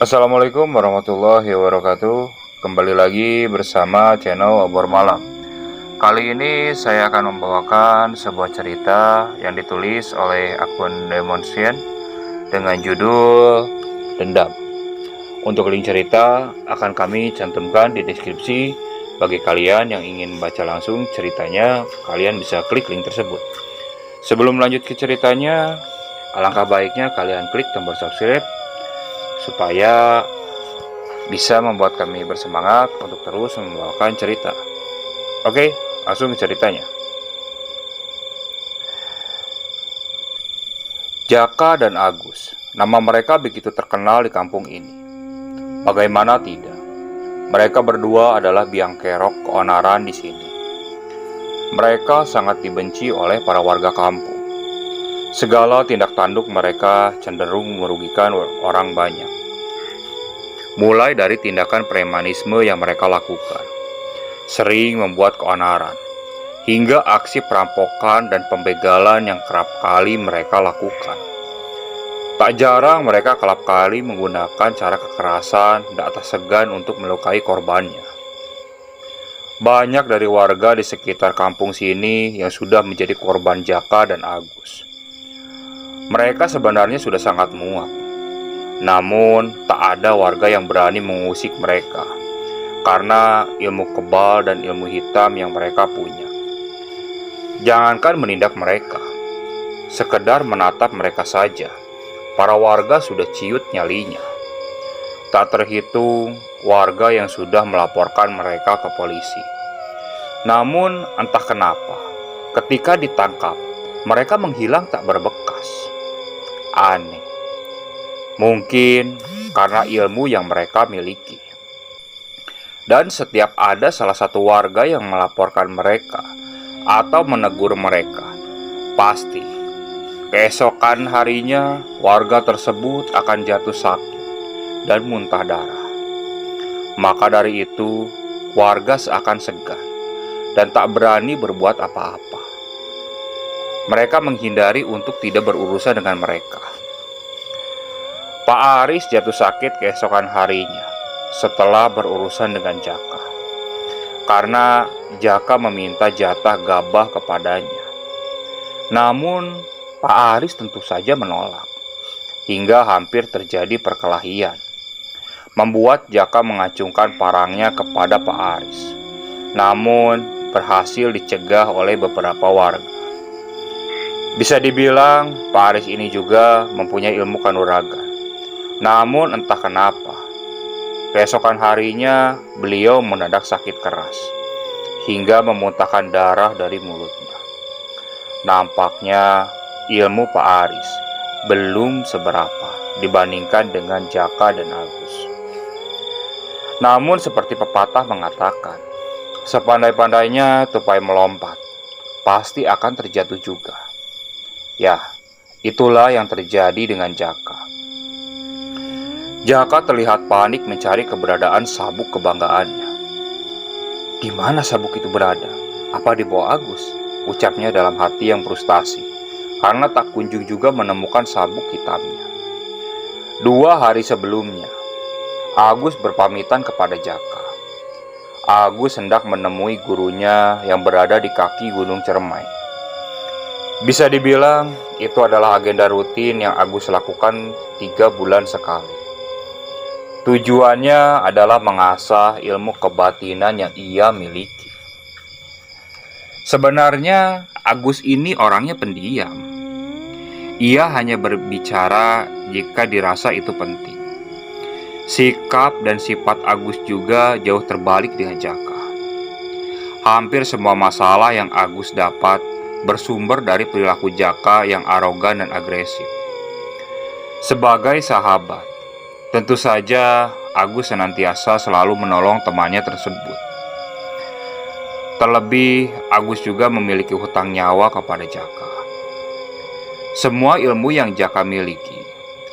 Assalamualaikum warahmatullahi wabarakatuh. Kembali lagi bersama channel Obor Malam. Kali ini saya akan membawakan sebuah cerita yang ditulis oleh akun Demonsian dengan judul Dendam. Untuk link cerita akan kami cantumkan di deskripsi. Bagi kalian yang ingin membaca langsung ceritanya, kalian bisa klik link tersebut. Sebelum lanjut ke ceritanya, alangkah baiknya kalian klik tombol subscribe supaya bisa membuat kami bersemangat untuk terus membawakan cerita. Oke, langsung ke ceritanya. Jaka dan Agus, nama mereka begitu terkenal di kampung ini. Bagaimana tidak? Mereka berdua adalah biang kerok keonaran di sini. Mereka sangat dibenci oleh para warga kampung. Segala tindak tanduk mereka cenderung merugikan orang banyak. Mulai dari tindakan premanisme yang mereka lakukan, sering membuat keonaran, hingga aksi perampokan dan pembegalan yang kerap kali mereka lakukan. Tak jarang mereka kerap kali menggunakan cara kekerasan dan tak segan untuk melukai korbannya. Banyak dari warga di sekitar kampung sini yang sudah menjadi korban Jaka dan Agus. Mereka sebenarnya sudah sangat muak. Namun, tak ada warga yang berani mengusik mereka karena ilmu kebal dan ilmu hitam yang mereka punya. Jangankan menindak mereka, sekedar menatap mereka saja, para warga sudah ciut nyalinya. Tak terhitung warga yang sudah melaporkan mereka ke polisi. Namun, entah kenapa, ketika ditangkap, mereka menghilang tak berbekas. Aneh. Mungkin karena ilmu yang mereka miliki. Dan setiap ada salah satu warga yang melaporkan mereka atau menegur mereka, pasti keesokan harinya warga tersebut akan jatuh sakit dan muntah darah. Maka dari itu, warga seakan segan dan tak berani berbuat apa-apa. Mereka menghindari untuk tidak berurusan dengan mereka. Pak Aris jatuh sakit keesokan harinya setelah berurusan dengan Jaka, karena Jaka meminta jatah gabah kepadanya. Namun Pak Aris tentu saja menolak, hingga hampir terjadi perkelahian, membuat Jaka mengacungkan parangnya kepada Pak Aris. Namun berhasil dicegah oleh beberapa warga. Bisa dibilang Pak Aris ini juga mempunyai ilmu kanuragan. Namun entah kenapa, keesokan harinya beliau mendadak sakit keras, hingga memuntahkan darah dari mulutnya. Nampaknya ilmu Pak Aris belum seberapa dibandingkan dengan Jaka dan Agus. Namun seperti pepatah mengatakan, sepandai-pandainya tupai melompat, pasti akan terjatuh juga. Ya, itulah yang terjadi dengan Jaka. Jaka terlihat panik mencari keberadaan sabuk kebanggaannya. Di mana sabuk itu berada? Apa di bawah Agus? Ucapnya dalam hati yang frustasi, karena tak kunjung juga menemukan sabuk hitamnya. 2 hari sebelumnya, Agus berpamitan kepada Jaka. Agus hendak menemui gurunya yang berada di kaki Gunung Cermai. Bisa dibilang itu adalah agenda rutin yang Agus lakukan 3 bulan sekali. Tujuannya adalah mengasah ilmu kebatinan yang ia miliki. Sebenarnya Agus ini orangnya pendiam. Ia hanya berbicara jika dirasa itu penting. Sikap dan sifat Agus juga jauh terbalik dengan Jaka. Hampir semua masalah yang Agus dapat bersumber dari perilaku Jaka yang arogan dan agresif. Sebagai sahabat, tentu saja Agus senantiasa selalu menolong temannya tersebut. Terlebih, Agus juga memiliki hutang nyawa kepada Jaka. Semua ilmu yang Jaka miliki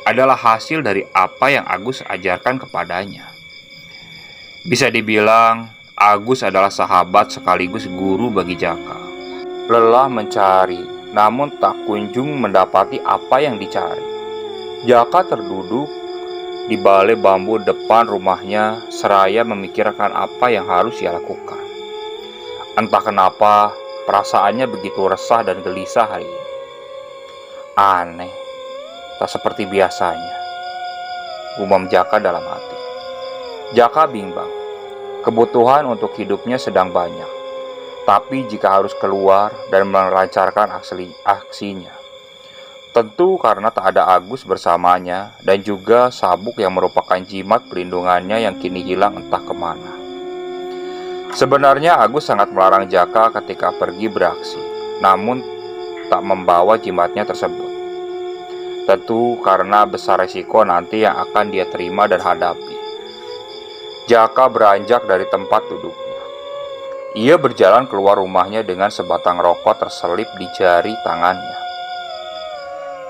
adalah hasil dari apa yang Agus ajarkan kepadanya. Bisa dibilang, Agus adalah sahabat sekaligus guru bagi Jaka. Lelah mencari, namun tak kunjung mendapati apa yang dicari. Jaka terduduk di balai bambu depan rumahnya seraya memikirkan apa yang harus ia lakukan. Entah kenapa perasaannya begitu resah dan gelisah hari ini. Aneh, tak seperti biasanya, gumam Jaka dalam hati. Jaka bimbang, kebutuhan untuk hidupnya sedang banyak. Tapi jika harus keluar dan melancarkan aksinya, tentu karena tak ada Agus bersamanya dan juga sabuk yang merupakan jimat perlindungannya yang kini hilang entah kemana. Sebenarnya Agus sangat melarang Jaka ketika pergi beraksi, namun tak membawa jimatnya tersebut. Tentu karena besar resiko nanti yang akan dia terima dan hadapi. Jaka beranjak dari tempat duduknya. Ia berjalan keluar rumahnya dengan sebatang rokok terselip di jari tangannya.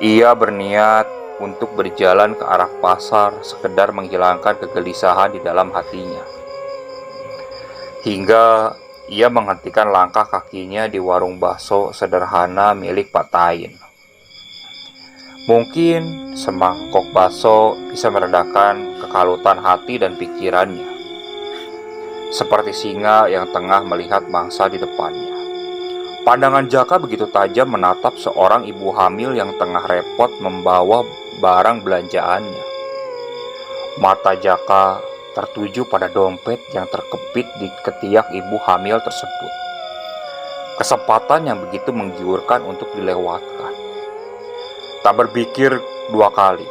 Ia berniat untuk berjalan ke arah pasar sekedar menghilangkan kegelisahan di dalam hatinya. Hingga ia menghentikan langkah kakinya di warung bakso sederhana milik Pak Tain. Mungkin semangkok bakso bisa meredakan kekalutan hati dan pikirannya. Seperti singa yang tengah melihat mangsa di depannya. Pandangan Jaka begitu tajam menatap seorang ibu hamil yang tengah repot membawa barang belanjaannya. Mata Jaka tertuju pada dompet yang terkepit di ketiak ibu hamil tersebut. Kesempatan yang begitu menggiurkan untuk dilewatkan. Tak berpikir dua kali,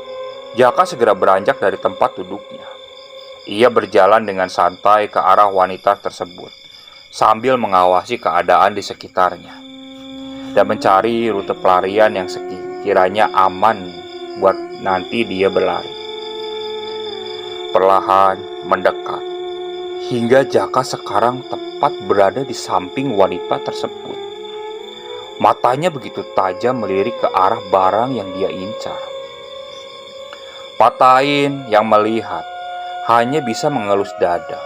Jaka segera beranjak dari tempat duduknya. Ia berjalan dengan santai ke arah wanita tersebut, sambil mengawasi keadaan di sekitarnya, dan mencari rute pelarian yang sekiranya aman buat nanti dia berlari. Perlahan mendekat, hingga Jaka sekarang tepat berada di samping wanita tersebut. Matanya begitu tajam melirik ke arah barang yang dia incar. Pak Tain yang melihat hanya bisa mengelus dada.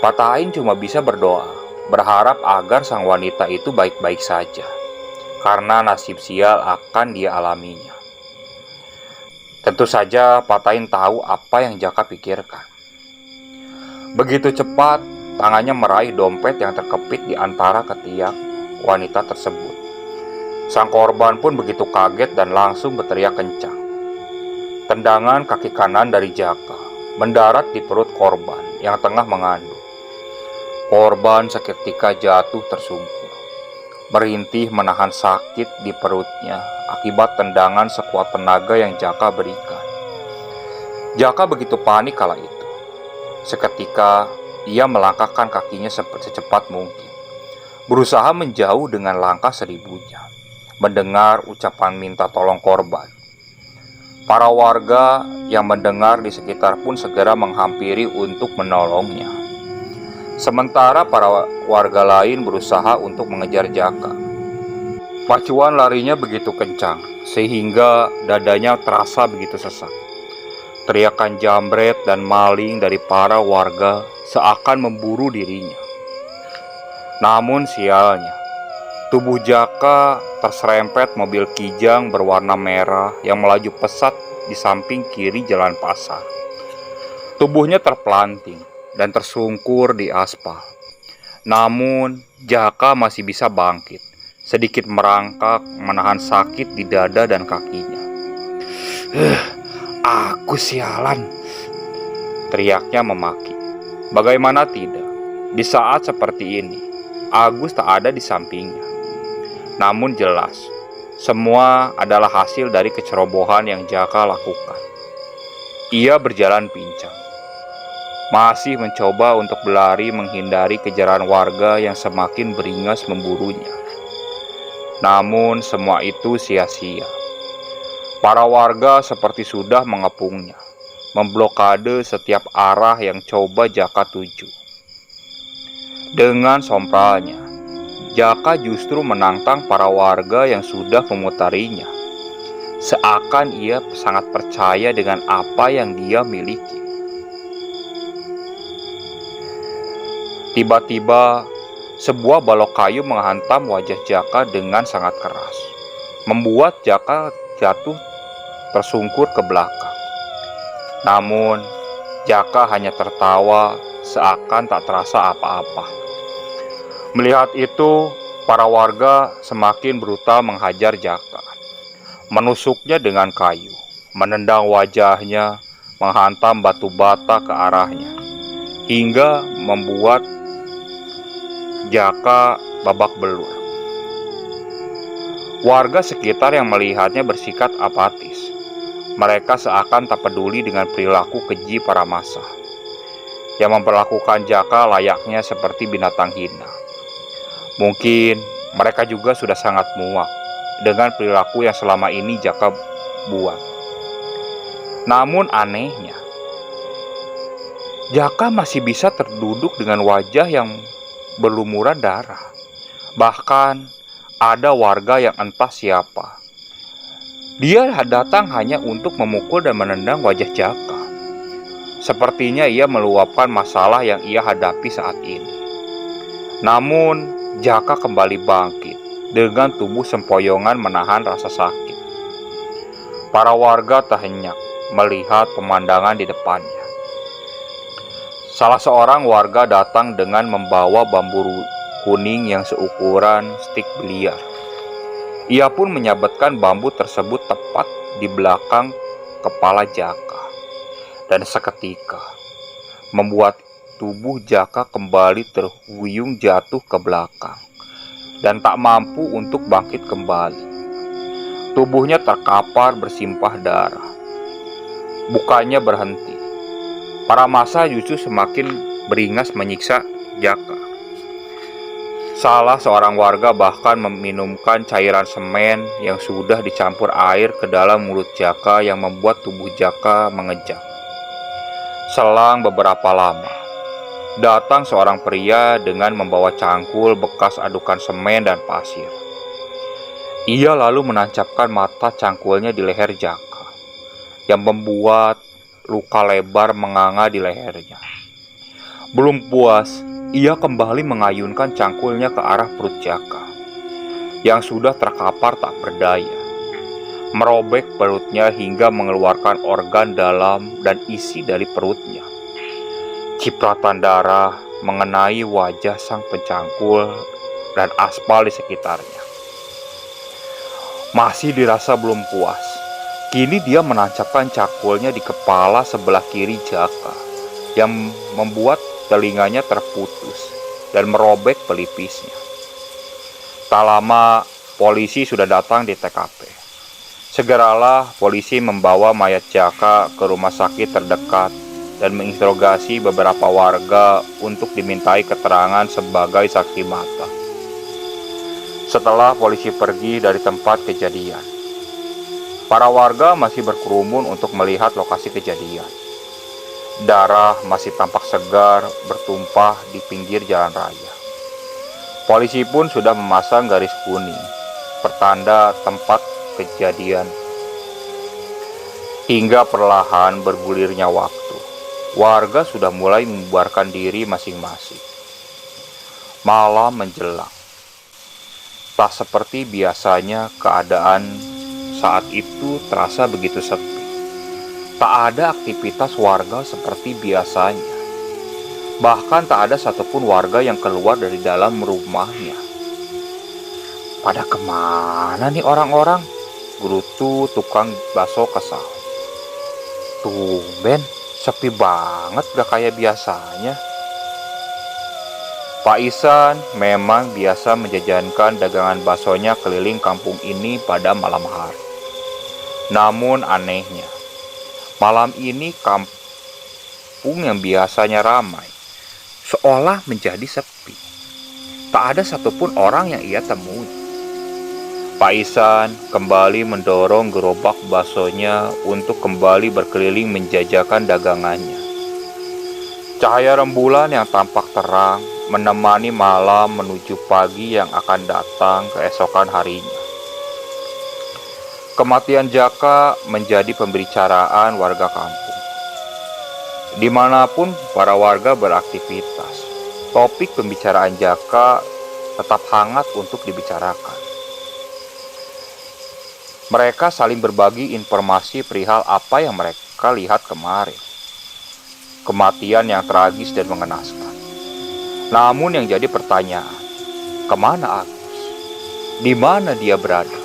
Pak Tain cuma bisa berdoa, berharap agar sang wanita itu baik-baik saja, karena nasib sial akan dia alaminya. Tentu saja Pak Tain tahu apa yang Jaka pikirkan. Begitu cepat, tangannya meraih dompet yang terkepit di antara ketiak wanita tersebut. Sang korban pun begitu kaget dan langsung berteriak kencang. Tendangan kaki kanan dari Jaka mendarat di perut korban yang tengah mengandung. Korban seketika jatuh tersungkur, merintih menahan sakit di perutnya akibat tendangan sekuat tenaga yang Jaka berikan. Jaka begitu panik kala itu. Seketika ia melangkahkan kakinya secepat mungkin, berusaha menjauh dengan langkah seribunya, mendengar ucapan minta tolong korban. Para warga yang mendengar di sekitar pun segera menghampiri untuk menolongnya. Sementara para warga lain berusaha untuk mengejar Jaka. Pacuan larinya begitu kencang, sehingga dadanya terasa begitu sesak. Teriakan jambret dan maling dari para warga seakan memburu dirinya. Namun sialnya, tubuh Jaka terserempet mobil kijang berwarna merah yang melaju pesat di samping kiri jalan pasar. Tubuhnya terpelanting dan tersungkur di aspal. Namun Jaka masih bisa bangkit, sedikit merangkak menahan sakit di dada dan kakinya. Aku sialan, teriaknya memaki. Bagaimana tidak, di saat seperti ini Agus tak ada di sampingnya. Namun jelas, semua adalah hasil dari kecerobohan yang Jaka lakukan. Ia berjalan pincang, masih mencoba untuk berlari menghindari kejaran warga yang semakin beringas memburunya. Namun semua itu sia-sia. Para warga seperti sudah mengepungnya, memblokade setiap arah yang coba Jaka tuju. Dengan sompralnya, Jaka justru menantang para warga yang sudah memutarinya. Seakan ia sangat percaya dengan apa yang dia miliki. Tiba-tiba, sebuah balok kayu menghantam wajah Jaka dengan sangat keras, membuat Jaka jatuh tersungkur ke belakang. Namun, Jaka hanya tertawa seakan tak terasa apa-apa. Melihat itu, para warga semakin brutal menghajar Jaka. Menusuknya dengan kayu, menendang wajahnya, menghantam batu bata ke arahnya, hingga membuat Jaka babak belur. Warga sekitar yang melihatnya bersikap apatis. Mereka seakan tak peduli dengan perilaku keji para massa yang memperlakukan Jaka layaknya seperti binatang hina. Mungkin mereka juga sudah sangat muak dengan perilaku yang selama ini Jaka buat. Namun anehnya, Jaka masih bisa terduduk dengan wajah yang berlumuran darah. Bahkan ada warga yang entah siapa. Dia datang hanya untuk memukul dan menendang wajah Jaka. Sepertinya ia meluapkan masalah yang ia hadapi saat ini. Namun, Jaka kembali bangkit dengan tubuh sempoyongan menahan rasa sakit. Para warga terhenyak melihat pemandangan di depannya. Salah seorang warga datang dengan membawa bambu kuning yang seukuran stik biliar. Ia pun menyabetkan bambu tersebut tepat di belakang kepala Jaka, dan seketika membuat tubuh Jaka kembali terhuyung jatuh ke belakang dan tak mampu untuk bangkit kembali. Tubuhnya terkapar bersimpah darah. Bukannya berhenti, para massa justru semakin beringas menyiksa Jaka. Salah seorang warga bahkan meminumkan cairan semen yang sudah dicampur air ke dalam mulut Jaka yang membuat tubuh Jaka mengejang. Selang beberapa lama, datang seorang pria dengan membawa cangkul bekas adukan semen dan pasir. Ia lalu menancapkan mata cangkulnya di leher Jaka, yang membuat luka lebar menganga di lehernya. Belum puas, ia kembali mengayunkan cangkulnya ke arah perut Jaka, yang sudah terkapar tak berdaya. Merobek perutnya hingga mengeluarkan organ dalam dan isi dari perutnya. Cipratan darah mengenai wajah sang pencangkul dan aspal di sekitarnya. Masih dirasa belum puas, kini dia menancapkan cangkulnya di kepala sebelah kiri Jaka, yang membuat telinganya terputus dan merobek pelipisnya. Tak lama, polisi sudah datang di TKP. Segeralah polisi membawa mayat Jaka ke rumah sakit terdekat dan menginterogasi beberapa warga untuk dimintai keterangan sebagai saksi mata. Setelah polisi pergi dari tempat kejadian, para warga masih berkerumun untuk melihat lokasi kejadian. Darah masih tampak segar bertumpah di pinggir jalan raya. Polisi pun sudah memasang garis kuning, pertanda tempat kejadian. Hingga perlahan bergulirnya waktu, warga sudah mulai membubarkan diri masing-masing. Malam menjelang. Tak seperti biasanya, keadaan saat itu terasa begitu sepi. Tak ada aktivitas warga seperti biasanya. Bahkan tak ada satupun warga yang keluar dari dalam rumahnya. Pada kemana nih orang-orang? Gerutu tukang bakso kesal. Tumben, sepi banget gak kayak biasanya. Pak Isan memang biasa menjajankan dagangan baksonya keliling kampung ini pada malam hari. Namun anehnya, malam ini kampung yang biasanya ramai seolah menjadi sepi. Tak ada satupun orang yang ia temui. Pak Isan kembali mendorong gerobak baksonya untuk kembali berkeliling menjajakan dagangannya. Cahaya rembulan yang tampak terang menemani malam menuju pagi yang akan datang keesokan harinya. Kematian Jaka menjadi pembicaraan warga kampung. Dimanapun para warga beraktivitas, topik pembicaraan Jaka tetap hangat untuk dibicarakan. Mereka saling berbagi informasi perihal apa yang mereka Jaka lihat kemarin. Kematian yang tragis dan mengenaskan. Namun yang jadi pertanyaan, kemana Agus? Di mana dia berada?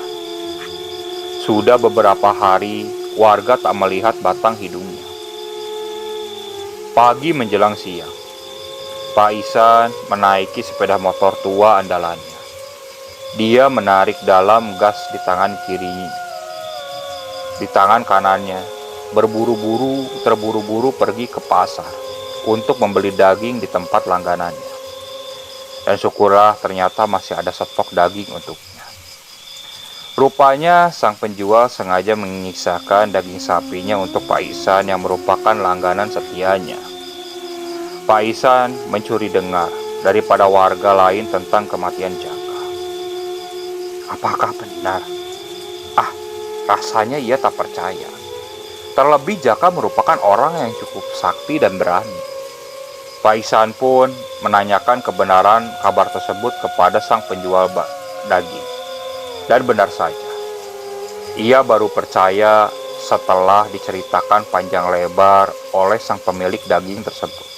Sudah beberapa hari warga tak melihat batang hidungnya. Pagi menjelang siang, Pak Ihsan menaiki sepeda motor tua andalannya. Dia menarik dalam gas di tangan kirinya. Di tangan kanannya, terburu-buru pergi ke pasar untuk membeli daging di tempat langganannya. Dan syukurlah ternyata masih ada stok daging untuknya. Rupanya sang penjual sengaja menyisakan daging sapinya untuk Pak Ihsan yang merupakan langganan setianya. Pak Ihsan mencuri dengar daripada warga lain tentang kematian Jaka. Apakah benar? Rasanya ia tak percaya. Terlebih Jaka merupakan orang yang cukup sakti dan berani. Pak Ihsan pun menanyakan kebenaran kabar tersebut kepada sang penjual daging. Dan benar saja, ia baru percaya setelah diceritakan panjang lebar oleh sang pemilik daging tersebut.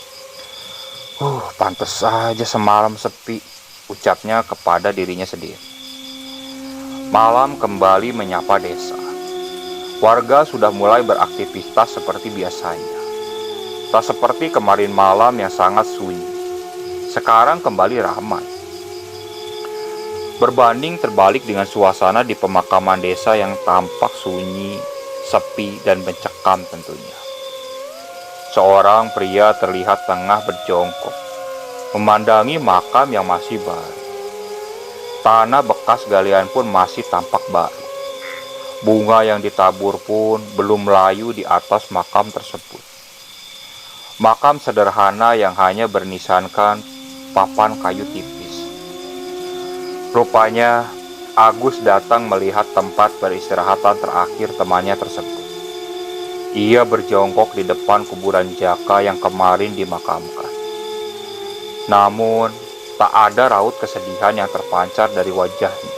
Pantes saja semalam sepi, ucapnya kepada dirinya sendiri. Malam kembali menyapa desa. Warga sudah mulai beraktivitas seperti biasanya. Tak seperti kemarin malam yang sangat sunyi. Sekarang kembali ramai. Berbanding terbalik dengan suasana di pemakaman desa yang tampak sunyi, sepi, dan mencekam tentunya. Seorang pria terlihat tengah berjongkok, memandangi makam yang masih baru. Tanah bekas galian pun masih tampak baru. Bunga yang ditabur pun belum layu di atas makam tersebut. Makam sederhana yang hanya bernisankan papan kayu tipis. Rupanya Agus datang melihat tempat peristirahatan terakhir temannya tersebut. Ia berjongkok di depan kuburan Jaka yang kemarin dimakamkan. Namun tak ada raut kesedihan yang terpancar dari wajahnya.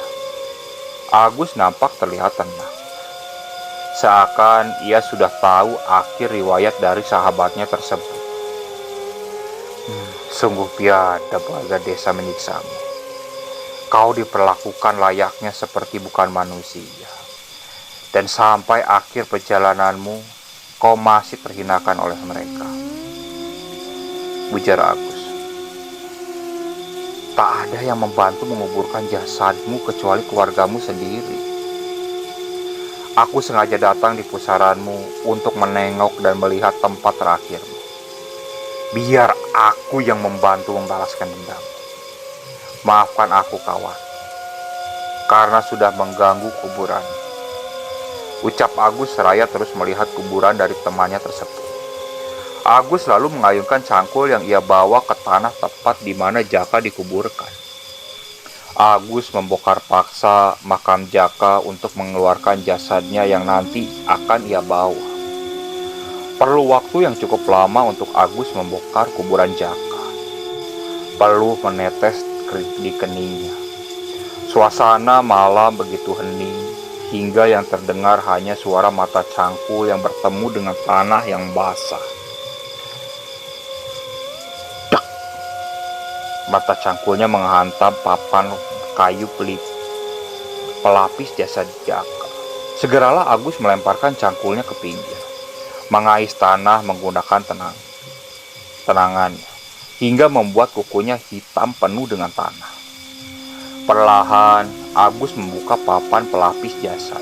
Agus nampak terlihat tenang. Seakan ia sudah tahu akhir riwayat dari sahabatnya tersebut. Sungguh biadab warga desa menyiksamu. Kau diperlakukan layaknya seperti bukan manusia. Dan sampai akhir perjalananmu, kau masih terhinakan oleh mereka. Ujar Agus. Tak ada yang membantu menguburkan jasadmu kecuali keluargamu sendiri. Aku sengaja datang di pusaranmu untuk menengok dan melihat tempat terakhirmu. Biar aku yang membantu membalaskan dendam. Maafkan aku kawan, karena sudah mengganggu kuburan. Ucap Agus seraya terus melihat kuburan dari temannya tersebut. Agus lalu mengayunkan cangkul yang ia bawa ke tanah tepat di mana Jaka dikuburkan. Agus membongkar paksa makam Jaka untuk mengeluarkan jasadnya yang nanti akan ia bawa. Perlu waktu yang cukup lama untuk Agus membongkar kuburan Jaka. Peluh menetes di keningnya. Suasana malam begitu hening, hingga yang terdengar hanya suara mata cangkul yang bertemu dengan tanah yang basah. Mata cangkulnya menghantam papan kayu pelapis jasad Jaka. Segeralah Agus melemparkan cangkulnya ke pinggir, mengais tanah menggunakan tenangannya, hingga membuat kukunya hitam penuh dengan tanah. Perlahan, Agus membuka papan pelapis jasad.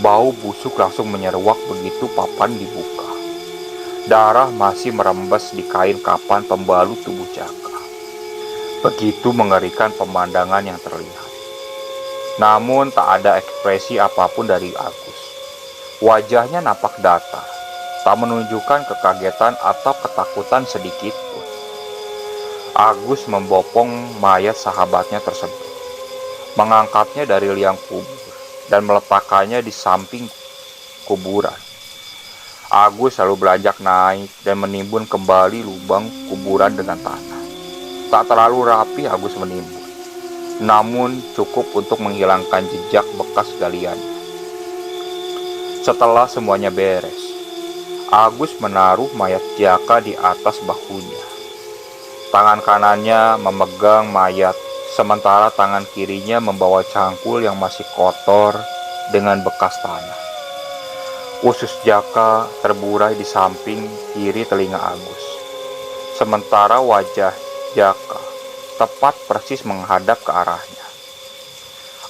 Bau busuk langsung menyeruak begitu papan dibuka. Darah masih merembes di kain kapan pembalut tubuh Jaka. Begitu mengerikan pemandangan yang terlihat. Namun tak ada ekspresi apapun dari Agus. Wajahnya nampak datar, tak menunjukkan kekagetan atau ketakutan sedikit pun. Agus membopong mayat sahabatnya tersebut, mengangkatnya dari liang kubur, dan meletakkannya di samping kuburan. Agus lalu beranjak naik dan menimbun kembali lubang kuburan dengan tanah. Tak terlalu rapi Agus menimbun, namun cukup untuk menghilangkan jejak bekas galian. Setelah semuanya beres, Agus menaruh mayat Jaka di atas bahunya. Tangan kanannya memegang mayat, sementara tangan kirinya membawa cangkul yang masih kotor dengan bekas tanah. Usus Jaka terburai di samping kiri telinga Agus, sementara wajah Jaka tepat persis menghadap ke arahnya.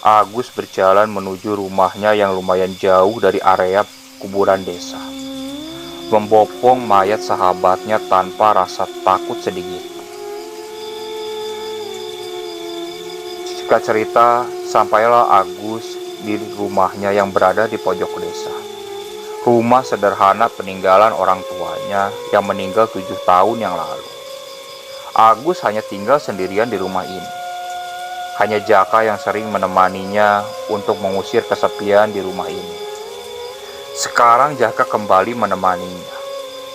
Agus berjalan menuju rumahnya yang lumayan jauh dari area kuburan desa, membopong mayat sahabatnya tanpa rasa takut sedikit. Singkat cerita, sampailah Agus di rumahnya yang berada di pojok desa. Rumah sederhana peninggalan orang tuanya yang meninggal 7 tahun yang lalu. Agus hanya tinggal sendirian di rumah ini. Hanya Jaka yang sering menemaninya untuk mengusir kesepian di rumah ini. Sekarang Jaka kembali menemaninya,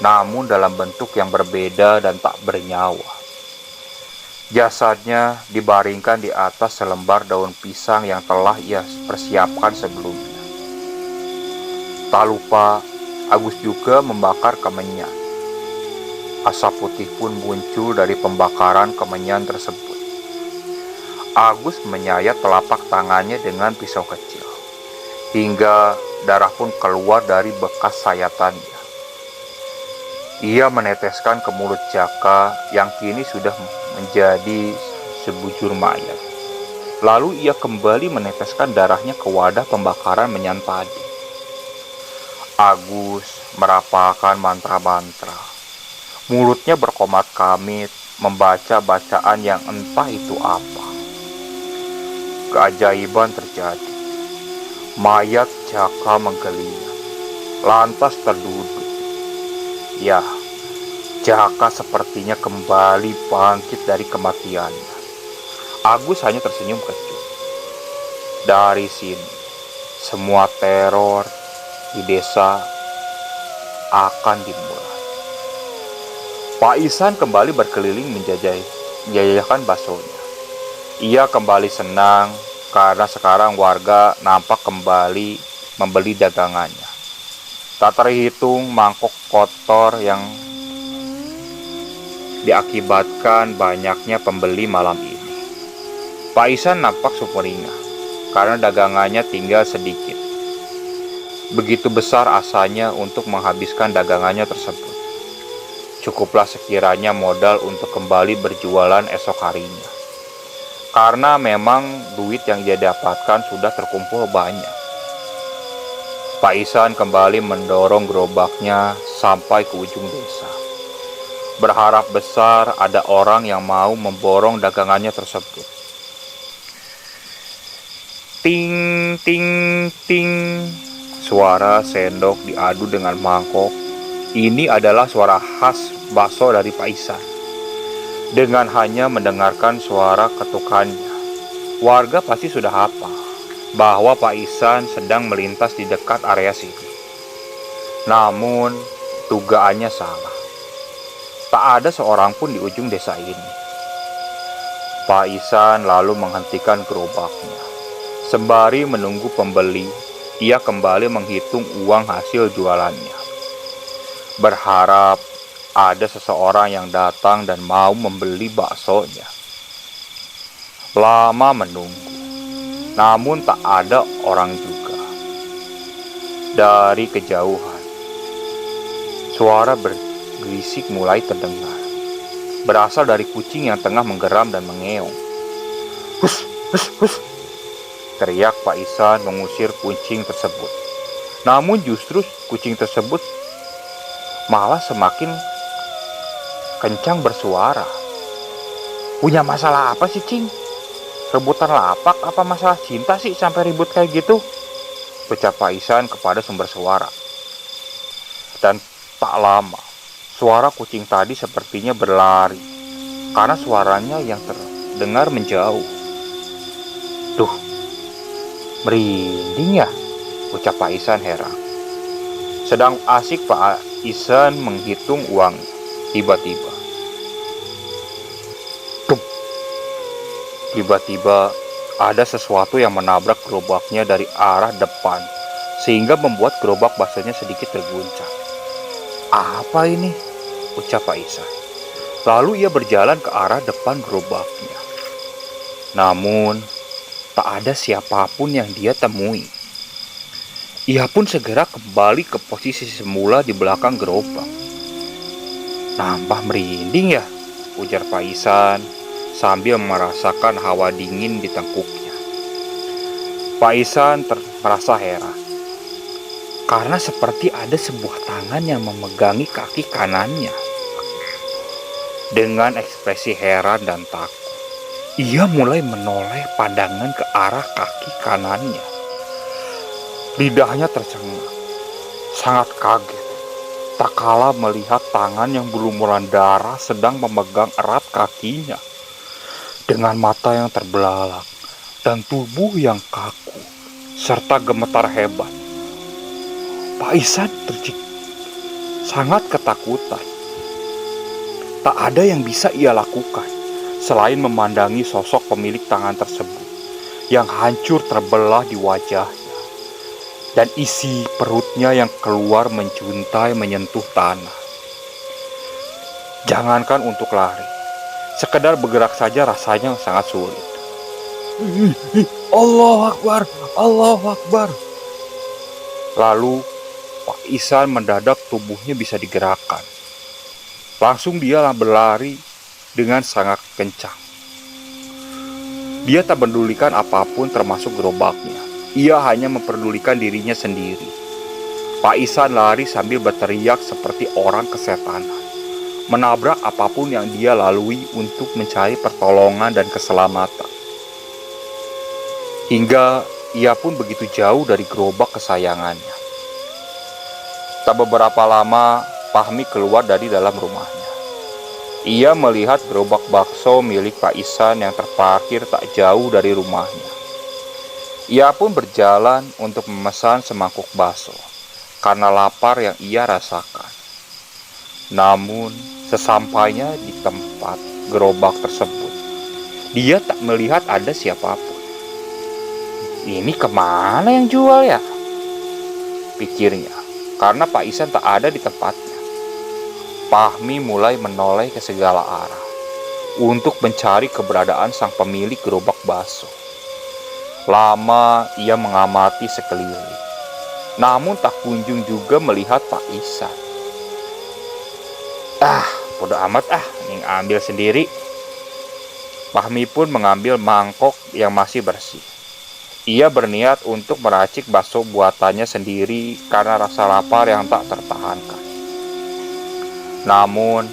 namun dalam bentuk yang berbeda dan tak bernyawa. Jasadnya dibaringkan di atas selembar daun pisang yang telah ia persiapkan sebelumnya. Tak lupa, Agus juga membakar kemenyan. Asap putih pun muncul dari pembakaran kemenyan tersebut. Agus menyayat telapak tangannya dengan pisau kecil, hingga darah pun keluar dari bekas sayatannya. Ia meneteskan ke mulut Jaka yang kini sudah menjadi sebujur mayat. Lalu ia kembali meneteskan darahnya ke wadah pembakaran menyan tadi. Agus merapalkan mantra-mantra. Mulutnya berkomat kamit membaca bacaan yang entah itu apa. Keajaiban terjadi. Mayat Jaka menggeliat, lantas terduduk. Ya, Jaka sepertinya kembali bangkit dari kematiannya. Agus hanya tersenyum kecut. Dari sini, semua teror di desa akan dimulai. Pak Isan kembali berkeliling menjajakan baksonya. Ia kembali senang karena sekarang warga nampak kembali membeli dagangannya. Tak terhitung mangkok kotor yang diakibatkan banyaknya pembeli malam ini. Pak Isan nampak sumringah karena dagangannya tinggal sedikit. Begitu besar asanya untuk menghabiskan dagangannya tersebut. Cukuplah sekiranya modal untuk kembali berjualan esok harinya. Karena memang duit yang dia dapatkan sudah terkumpul banyak. Pak Isan kembali mendorong gerobaknya sampai ke ujung desa. Berharap besar ada orang yang mau memborong dagangannya tersebut. Ting, ting, ting. Suara sendok diadu dengan mangkok. Ini adalah suara khas bakso dari Pak Isan. Dengan hanya mendengarkan suara ketukannya, warga pasti sudah hafal bahwa Pak Isan sedang melintas di dekat area sini. Namun, dugaannya salah. Tak ada seorang pun di ujung desa ini. Pak Isan lalu menghentikan gerobaknya. Sembari menunggu pembeli, ia kembali menghitung uang hasil jualannya. Berharap ada seseorang yang datang dan mau membeli baksonya. Lama menunggu, namun tak ada orang juga. Dari kejauhan, suara bergerisik mulai terdengar. Berasal dari kucing yang tengah menggeram dan mengeong. Hus, hus, hus, teriak Pak Isan mengusir kucing tersebut. Namun justru kucing tersebut malah semakin kencang bersuara. Punya masalah apa sih, Cing? Rebutan lapak apa masalah cinta sih sampai ribut kayak gitu? Ucap Pak Isan kepada sumber suara. Dan tak lama, suara kucing tadi sepertinya berlari karena suaranya yang terdengar menjauh. Duh, merinding ya? Ucap Pak Isan heran. Sedang asik Pak Isan menghitung uang. Tiba-tiba, tiba-tiba ada sesuatu yang menabrak gerobaknya dari arah depan, sehingga membuat gerobak baksonya sedikit terguncang. "Apa ini?" ucap Pak Isan. Lalu ia berjalan ke arah depan gerobaknya. Namun, tak ada siapapun yang dia temui. Ia pun segera kembali ke posisi semula di belakang gerobak. "Nambah merinding ya?" ujar Pak Isan sambil merasakan hawa dingin di tengkuknya. Pak Isan merasa heran karena seperti ada sebuah tangan yang memegangi kaki kanannya. Dengan ekspresi heran dan takut, ia mulai menoleh pandangan ke arah kaki kanannya. Lidahnya tercengang, sangat kaget tak kala melihat tangan yang berlumuran darah sedang memegang erat kakinya. Dengan mata yang terbelalak dan tubuh yang kaku serta gemetar hebat, Pak Isan sangat ketakutan. Tak ada yang bisa ia lakukan selain memandangi sosok pemilik tangan tersebut yang hancur terbelah di wajahnya dan isi perutnya yang keluar menjuntai menyentuh tanah. Jangankan untuk lari, sekedar bergerak saja rasanya sangat sulit. "Allahu Akbar, Allahu Akbar." Lalu Pak Isan mendadak tubuhnya bisa digerakkan. Langsung dia berlari dengan sangat kencang. Dia tak pedulikan apapun termasuk gerobaknya. Ia hanya memperdulikan dirinya sendiri. Pak Isan lari sambil berteriak seperti orang kesetanan, menabrak apapun yang dia lalui untuk mencari pertolongan dan keselamatan. Hingga ia pun begitu jauh dari gerobak kesayangannya. Tak beberapa lama, Fahmi keluar dari dalam rumahnya. Ia melihat gerobak bakso milik Pak Isan yang terparkir tak jauh dari rumahnya. Ia pun berjalan untuk memesan semangkuk bakso karena lapar yang ia rasakan. Namun, sesampainya di tempat gerobak tersebut, dia tak melihat ada siapapun. "Ini kemana yang jual ya?" pikirnya, karena Pak Isan tak ada di tempatnya. Fahmi mulai menoleh ke segala arah untuk mencari keberadaan sang pemilik gerobak bakso. Lama ia mengamati sekeliling, namun tak kunjung juga melihat Pak Isan. Bodo amat ning ambil sendiri." Fahmi pun mengambil mangkok yang masih bersih. Ia berniat untuk meracik bakso buatannya sendiri karena rasa lapar yang tak tertahankan. Namun,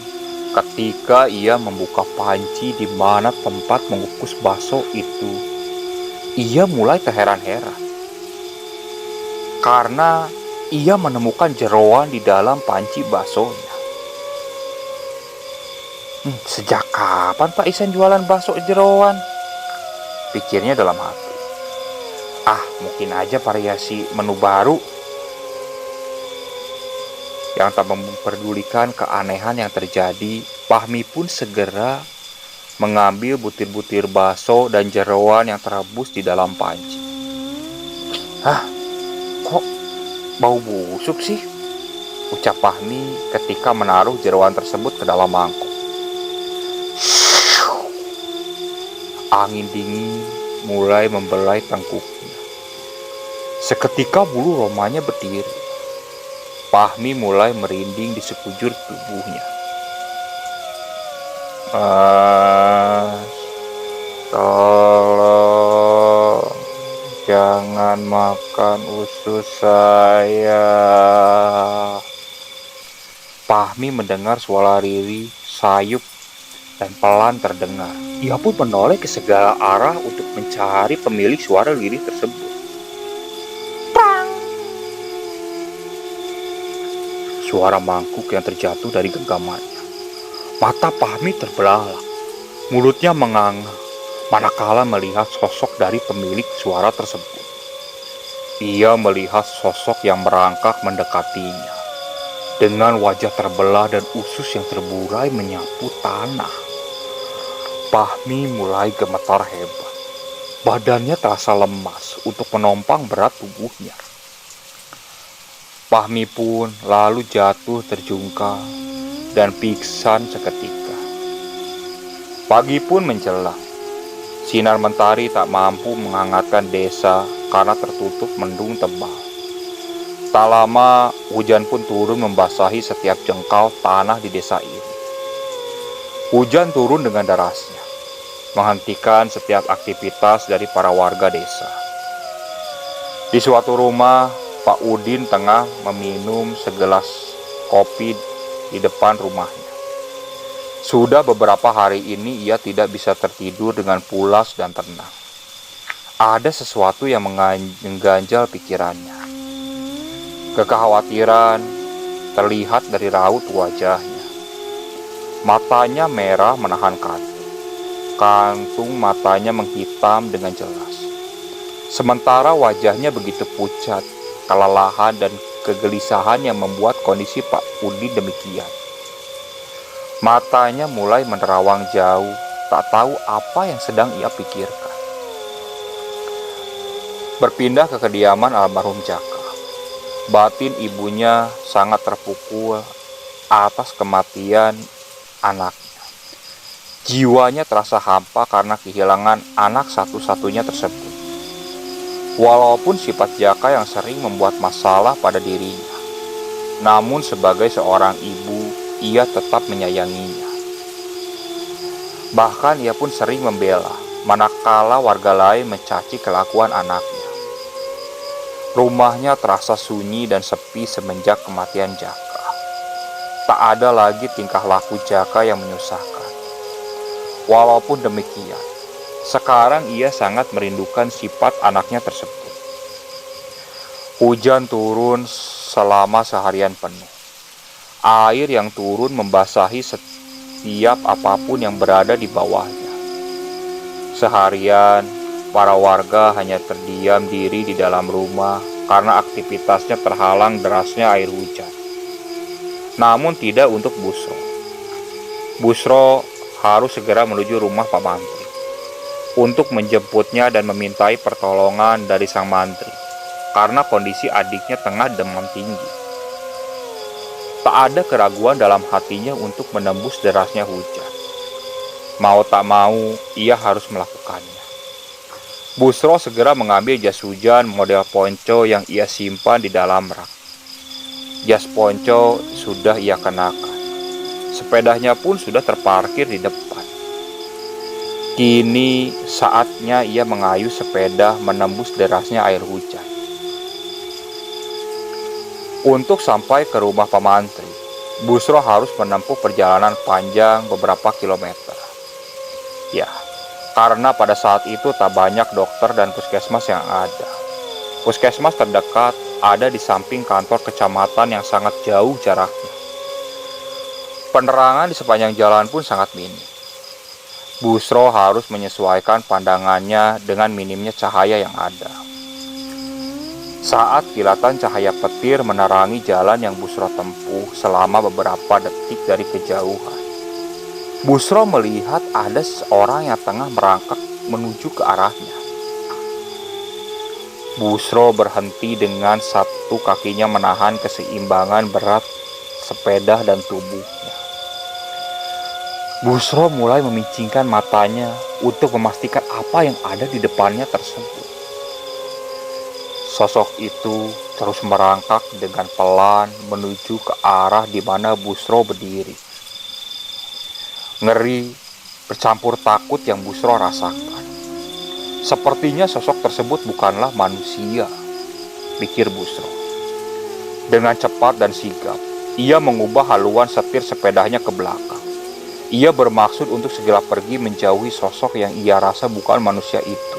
ketika ia membuka panci di mana tempat mengukus bakso itu, ia mulai terheran-heran karena ia menemukan jeroan di dalam panci baksonya. Sejak kapan Pak Isan jualan bakso jeroan? Pikirnya dalam hati. Mungkin aja variasi menu baru. Yang tak memperdulikan keanehan yang terjadi, Fahmi pun segera mengambil butir-butir bakso dan jeroan yang terebus di dalam panci. Kok bau busuk sih? Ucap Fahmi ketika menaruh jeroan tersebut ke dalam mangkok. Angin dingin mulai membelai tengkuknya. Seketika bulu romanya berdiri. Fahmi mulai merinding di sekujur tubuhnya. "Mas, tolong jangan makan usus saya." Fahmi mendengar suara Riri, sayup, dan pelan terdengar. Ia pun menoleh ke segala arah untuk mencari pemilik suara Riri tersebut. Suara mangkuk yang terjatuh dari genggamannya. Mata Fahmi terbelalak, mulutnya menganga, manakala melihat sosok dari pemilik suara tersebut. Ia melihat sosok yang merangkak mendekatinya, dengan wajah terbelah dan usus yang terburai menyapu tanah. Fahmi mulai gemetar hebat. Badannya terasa lemas untuk menopang berat tubuhnya. Fahmi pun lalu jatuh terjungkal dan pingsan seketika. Pagi pun menjelang. Sinar mentari tak mampu menghangatkan desa karena tertutup mendung tebal. Tak lama, hujan pun turun membasahi setiap jengkal tanah di desa ini. Hujan turun dengan derasnya, menghentikan setiap aktivitas dari para warga desa. Di suatu rumah, Pak Udin tengah meminum segelas kopi di depan rumahnya. Sudah beberapa hari ini ia tidak bisa tertidur dengan pulas dan tenang. Ada sesuatu yang mengganjal pikirannya. Kekhawatiran terlihat dari raut wajahnya. Matanya merah menahan kantung. Kantung matanya menghitam dengan jelas. Sementara wajahnya begitu pucat, kelelahan dan kegelisahan yang membuat kondisi Pak Udin demikian. Matanya mulai menerawang jauh, tak tahu apa yang sedang ia pikirkan. Berpindah ke kediaman almarhum Jaka. Batin ibunya sangat terpukul atas kematian anaknya. Jiwanya terasa hampa karena kehilangan anak satu-satunya tersebut. Walaupun sifat Jaka yang sering membuat masalah pada dirinya, namun sebagai seorang ibu, ia tetap menyayanginya. Bahkan ia pun sering membela, manakala warga lain mencaci kelakuan anaknya. Rumahnya terasa sunyi dan sepi semenjak kematian Jaka. Tak ada lagi tingkah laku Jaka yang menyusahkan. Walaupun demikian, sekarang ia sangat merindukan sifat anaknya tersebut. Hujan turun selama seharian penuh. Air yang turun membasahi setiap apapun yang berada di bawahnya. Seharian, para warga hanya terdiam diri di dalam rumah karena aktivitasnya terhalang derasnya air hujan. Namun tidak untuk Busro. Busro harus segera menuju rumah Pak Mantri untuk menjemputnya dan memintai pertolongan dari sang mantri karena kondisi adiknya tengah demam tinggi. Tak ada keraguan dalam hatinya untuk menembus derasnya hujan. Mau tak mau, ia harus melakukannya. Busro segera mengambil jas hujan model ponco yang ia simpan di dalam rak. Jas ponco sudah ia kenakan. Sepedanya pun sudah terparkir di depan. Kini saatnya ia mengayuh sepeda menembus derasnya air hujan. Untuk sampai ke rumah Pak Mantri, Busro harus menempuh perjalanan panjang beberapa kilometer. Ya, karena pada saat itu tak banyak dokter dan puskesmas yang ada. Puskesmas terdekat ada di samping kantor kecamatan yang sangat jauh jaraknya. Penerangan di sepanjang jalan pun sangat minim. Busro harus menyesuaikan pandangannya dengan minimnya cahaya yang ada. Saat kilatan cahaya petir menerangi jalan yang Busro tempuh selama beberapa detik dari kejauhan, Busro melihat ada seorang yang tengah merangkak menuju ke arahnya. Busro berhenti dengan satu kakinya menahan keseimbangan berat sepeda dan tubuhnya. Busro mulai memicingkan matanya untuk memastikan apa yang ada di depannya tersebut. Sosok itu terus merangkak dengan pelan menuju ke arah di mana Busro berdiri. Ngeri bercampur takut yang Busro rasakan. Sepertinya sosok tersebut bukanlah manusia, pikir Busro. Dengan cepat dan sigap, ia mengubah haluan setir sepedanya ke belakang. Ia bermaksud untuk segera pergi menjauhi sosok yang ia rasa bukan manusia itu.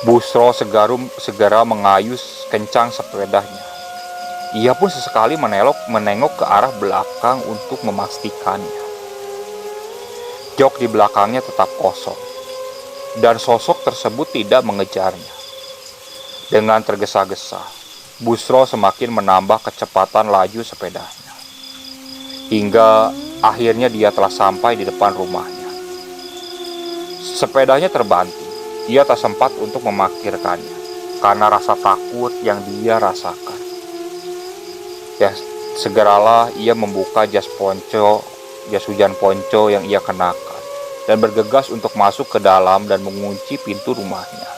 Busro segera mengayuh kencang sepedanya. Ia pun sesekali menengok ke arah belakang untuk memastikannya. Jok di belakangnya tetap kosong, dan sosok tersebut tidak mengejarnya. Dengan tergesa-gesa, Busro semakin menambah kecepatan laju sepedanya. Hingga akhirnya dia telah sampai di depan rumahnya. Sepedanya terbanting. Ia tak sempat untuk memarkirkannya karena rasa takut yang dia rasakan. Ya, segeralah ia membuka jas hujan ponco yang ia kenakan, dan bergegas untuk masuk ke dalam dan mengunci pintu rumahnya.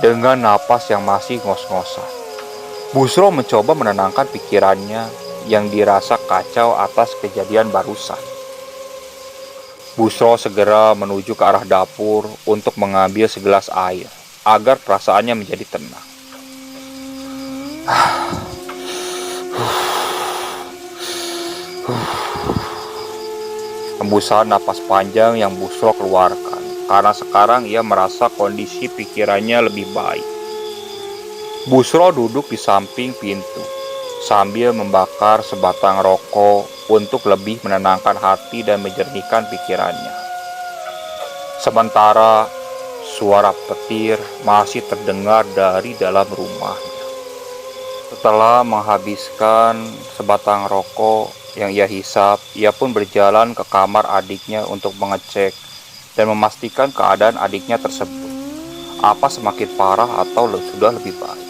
Dengan napas yang masih ngos-ngosan, Busro mencoba menenangkan pikirannya yang dirasa kacau atas kejadian barusan. Busro segera menuju ke arah dapur untuk mengambil segelas air agar perasaannya menjadi tenang. Hembusan napas panjang yang Busro keluarkan karena sekarang ia merasa kondisi pikirannya lebih baik. Busro duduk di samping pintu sambil membakar sebatang rokok untuk lebih menenangkan hati dan menjernihkan pikirannya. Sementara suara petir masih terdengar dari dalam rumahnya. Setelah menghabiskan sebatang rokok yang ia hisap, ia pun berjalan ke kamar adiknya untuk mengecek dan memastikan keadaan adiknya tersebut. Apa semakin parah atau sudah lebih baik.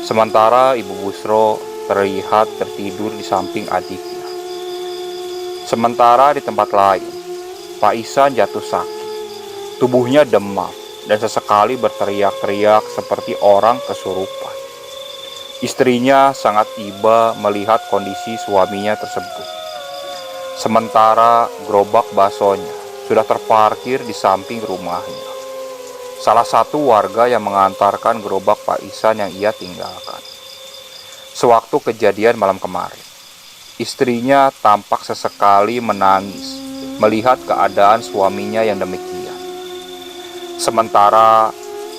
Sementara Ibu Busro terlihat tertidur di samping adiknya. Sementara di tempat lain, Pak Ihsan jatuh sakit. Tubuhnya demam dan sesekali berteriak-teriak seperti orang kesurupan. Istrinya sangat iba melihat kondisi suaminya tersebut. Sementara gerobak baksonya sudah terparkir di samping rumahnya. Salah satu warga yang mengantarkan gerobak Pak Ihsan yang ia tinggalkan. Sewaktu kejadian malam kemarin, istrinya tampak sesekali menangis melihat keadaan suaminya yang demikian. Sementara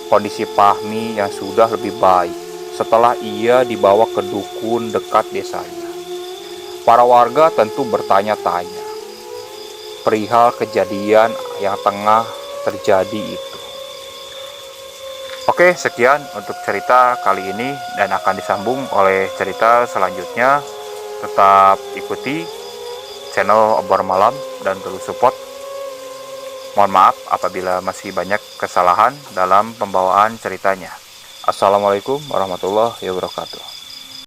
kondisi Fahmi yang sudah lebih baik setelah ia dibawa ke dukun dekat desanya. Para warga tentu bertanya-tanya perihal kejadian yang tengah terjadi itu. Oke, sekian untuk cerita kali ini dan akan disambung oleh cerita selanjutnya. Tetap ikuti channel Obor Malam dan terus support. Mohon maaf apabila masih banyak kesalahan dalam pembawaan ceritanya. Assalamualaikum warahmatullahi wabarakatuh.